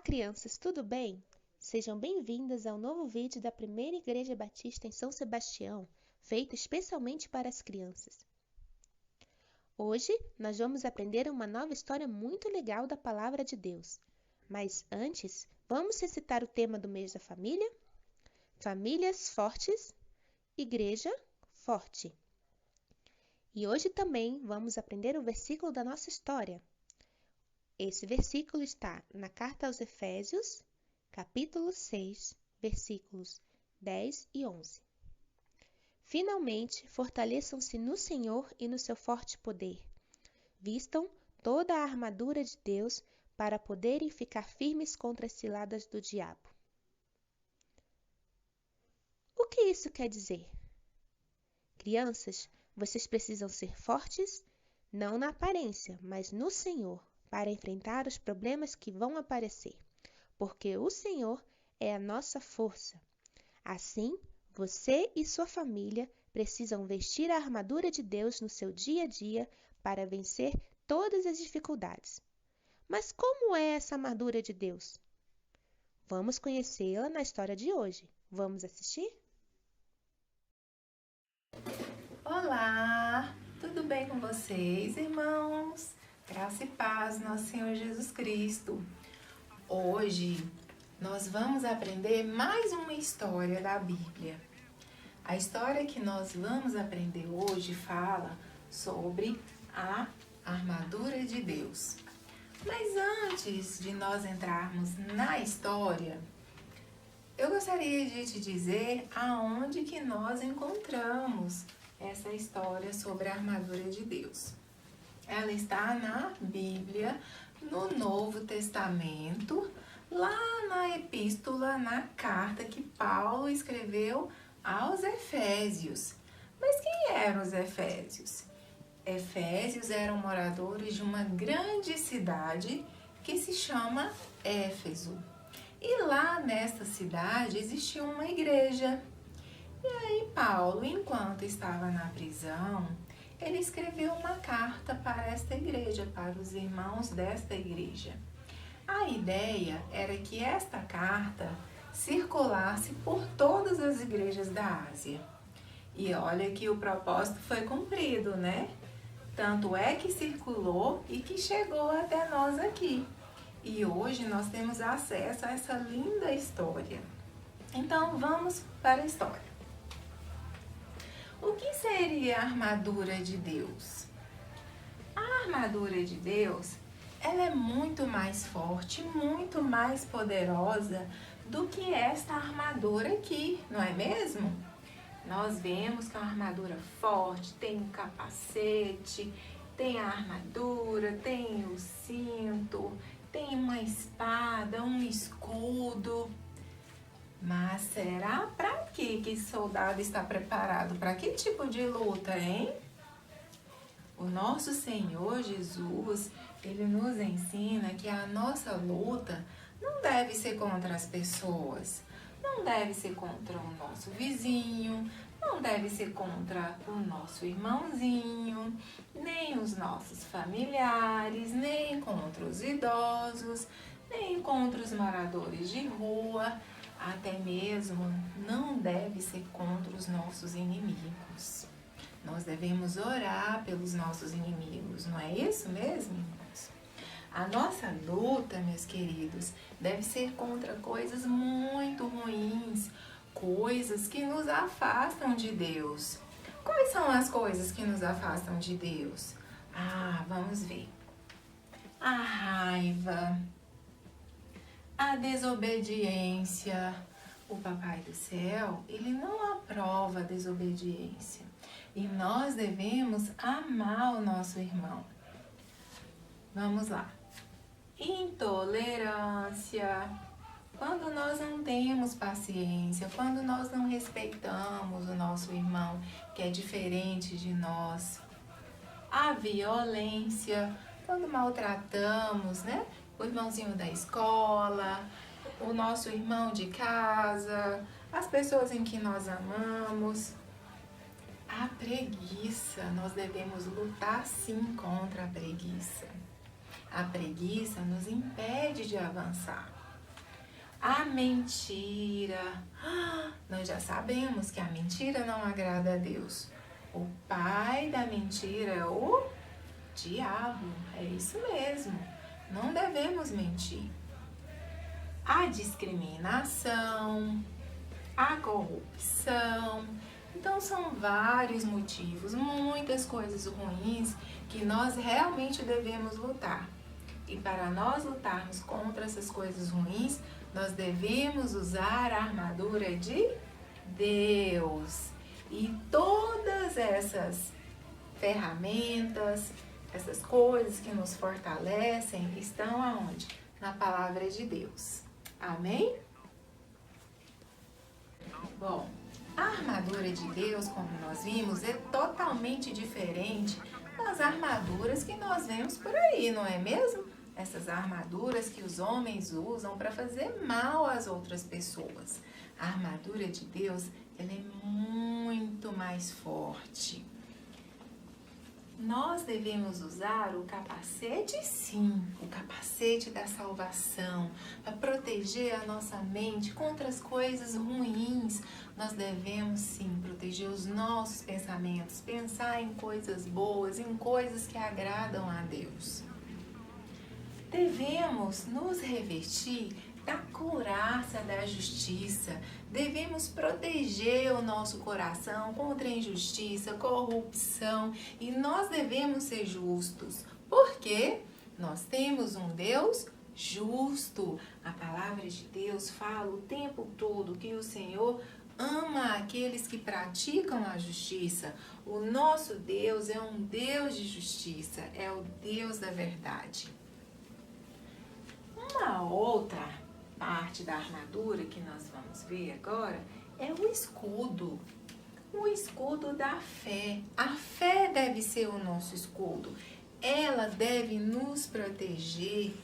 crianças, tudo bem? Sejam bem-vindas ao novo vídeo da Primeira Igreja Batista em São Sebastião, feito especialmente para as crianças. Hoje, nós vamos aprender uma nova história muito legal da Palavra de Deus. Mas antes, vamos recitar o tema do mês da família? Famílias fortes, Igreja forte. E hoje também vamos aprender o versículo da nossa história. Esse versículo está na Carta aos Efésios, capítulo 6, versículos 10 e 11. Finalmente, fortaleçam-se no Senhor e no seu forte poder. Vistam toda a armadura de Deus para poderem ficar firmes contra as ciladas do diabo. O que isso quer dizer? Crianças, vocês precisam ser fortes, não na aparência, mas no Senhor, para enfrentar os problemas que vão aparecer, porque o Senhor é a nossa força. Assim, você e sua família precisam vestir a armadura de Deus no seu dia a dia para vencer todas as dificuldades. Mas como é essa armadura de Deus? Vamos conhecê-la na história de hoje. Vamos assistir? Olá, tudo bem com vocês, irmãos? Graça e paz, nosso Senhor Jesus Cristo. Hoje nós vamos aprender mais uma história da Bíblia. A história que nós vamos aprender hoje fala sobre a armadura de Deus. Mas antes de nós entrarmos na história, eu gostaria de te dizer aonde que nós encontramos essa história sobre a armadura de Deus. Ela está na Bíblia, no Novo Testamento, lá na epístola, na carta que Paulo escreveu aos Efésios. Mas quem eram os Efésios? Efésios eram moradores de uma grande cidade que se chama Éfeso. E lá nesta cidade existia uma igreja. E aí Paulo, enquanto estava na prisão, ele escreveu uma carta para esta igreja, para os irmãos desta igreja. A ideia era que esta carta circulasse por todas as igrejas da Ásia. E olha que o propósito foi cumprido, né? Tanto é que circulou e que chegou até nós aqui. E hoje nós temos acesso a essa linda história. Então vamos para a história. O que seria a armadura de Deus? A armadura de Deus, ela é muito mais forte, muito mais poderosa do que esta armadura aqui, não é mesmo? Nós vemos que é uma armadura forte, tem um capacete, tem a armadura, tem o cinto, tem uma espada, um escudo. Mas será para que esse soldado está preparado? Para que tipo de luta, hein? O nosso Senhor Jesus, ele nos ensina que a nossa luta não deve ser contra as pessoas, não deve ser contra o nosso vizinho, não deve ser contra o nosso irmãozinho, nem os nossos familiares, nem contra os idosos, nem contra os moradores de rua. Até mesmo não deve ser contra os nossos inimigos. Nós devemos orar pelos nossos inimigos, não é isso mesmo, irmãos? A nossa luta, meus queridos, deve ser contra coisas muito ruins, coisas que nos afastam de Deus. Quais são as coisas que nos afastam de Deus? Vamos ver. A raiva, a desobediência. O Papai do Céu, ele não aprova a desobediência. E nós devemos amar o nosso irmão. Vamos lá. Intolerância. Quando nós não temos paciência, quando nós não respeitamos o nosso irmão, que é diferente de nós. A violência. Quando maltratamos, né? O irmãozinho da escola, o nosso irmão de casa, as pessoas em que nós amamos. A preguiça, nós devemos lutar sim contra a preguiça. A preguiça nos impede de avançar. A mentira. Nós já sabemos que a mentira não agrada a Deus. O pai da mentira é o diabo. É isso mesmo. Não devemos mentir. A discriminação, a corrupção. Então são vários motivos, muitas coisas ruins que nós realmente devemos lutar. E para nós lutarmos contra essas coisas ruins, nós devemos usar a armadura de Deus. E todas essas ferramentas, essas coisas que nos fortalecem, estão aonde? Na palavra de Deus. Amém? Bom, a armadura de Deus, como nós vimos, é totalmente diferente das armaduras que nós vemos por aí, não é mesmo? Essas armaduras que os homens usam para fazer mal às outras pessoas. A armadura de Deus, ela é muito mais forte. Nós devemos usar o capacete, sim, o capacete da salvação, para proteger a nossa mente contra as coisas ruins. Nós devemos, sim, proteger os nossos pensamentos, pensar em coisas boas, em coisas que agradam a Deus. Devemos nos revestir da couraça da justiça. Devemos proteger o nosso coração contra a injustiça, corrupção, e nós devemos ser justos. Porque nós temos um Deus justo. A palavra de Deus fala o tempo todo que o Senhor ama aqueles que praticam a justiça. O nosso Deus é um Deus de justiça, é o Deus da verdade. Uma outra parte da armadura que nós vamos ver agora é o escudo. O escudo da fé. A fé deve ser o nosso escudo. Ela deve nos proteger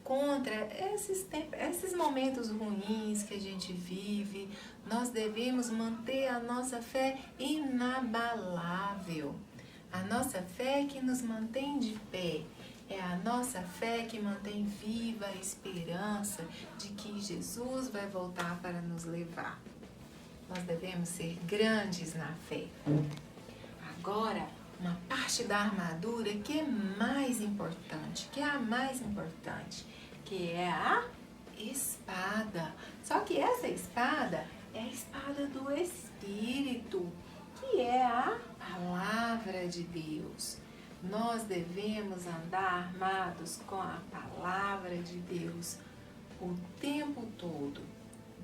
contra esses momentos ruins que a gente vive. Nós devemos manter a nossa fé inabalável. A nossa fé que nos mantém de pé. É a nossa fé que mantém viva a esperança de que Jesus vai voltar para nos levar. Nós devemos ser grandes na fé. Agora, uma parte da armadura que é mais importante, que é a mais importante, que é a espada. Só que essa espada é a espada do Espírito, que é a palavra de Deus. Nós devemos andar armados com a palavra de Deus o tempo todo,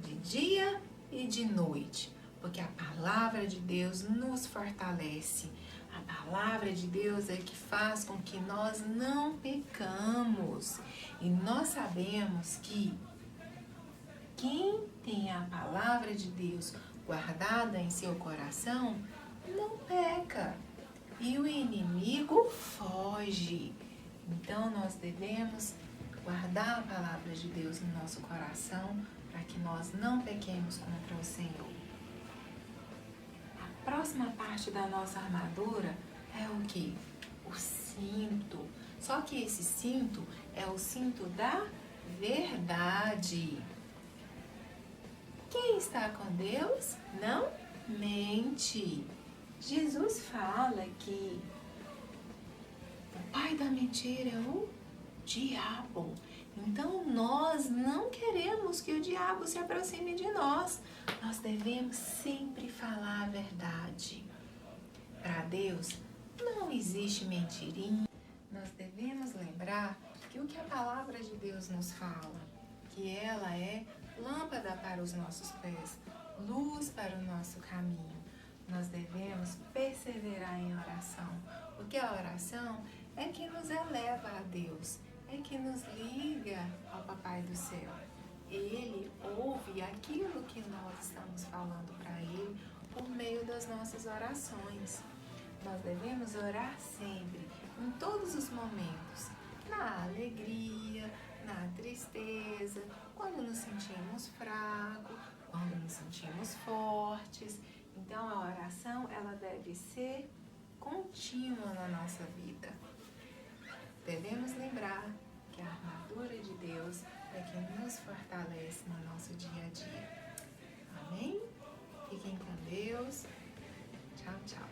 de dia e de noite, porque a palavra de Deus nos fortalece. A palavra de Deus é que faz com que nós não pecamos. E nós sabemos que quem tem a palavra de Deus guardada em seu coração não peca. E o inimigo foge. Então nós devemos guardar a palavra de Deus no nosso coração para que nós não pequemos contra o Senhor. A próxima parte da nossa armadura é o quê? O cinto. Só que esse cinto é o cinto da verdade. Quem está com Deus não mente. Jesus fala que o pai da mentira é o diabo. Então nós não queremos que o diabo se aproxime de nós. Nós devemos sempre falar a verdade. Para Deus não existe mentirinha. Nós devemos lembrar que o que a palavra de Deus nos fala, que ela é lâmpada para os nossos pés, luz para o nosso caminho. Nós devemos perseverar em oração, porque a oração é que nos eleva a Deus, é que nos liga ao Papai do Céu. Ele ouve aquilo que nós estamos falando para Ele por meio das nossas orações. Nós devemos orar sempre, em todos os momentos, na alegria, na tristeza, quando nos sentimos fracos, quando nos sentimos fortes. Então a oração ela deve ser contínua na nossa vida. Devemos lembrar que a armadura de Deus é que nos fortalece. fortalece no nosso dia a dia. Amém? Fiquem com Deus. Tchau, tchau.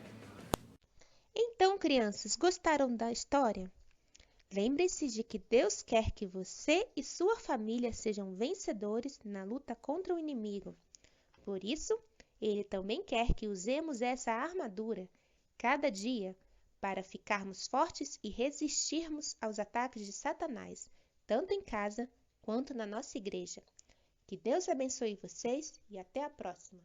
Então, crianças, gostaram da história? Lembre-se de que Deus quer que você e sua família sejam vencedores na luta contra o inimigo. Por isso, Ele também quer que usemos essa armadura cada dia para ficarmos fortes e resistirmos aos ataques de Satanás, tanto em casa quanto na nossa igreja. Que Deus abençoe vocês e até a próxima!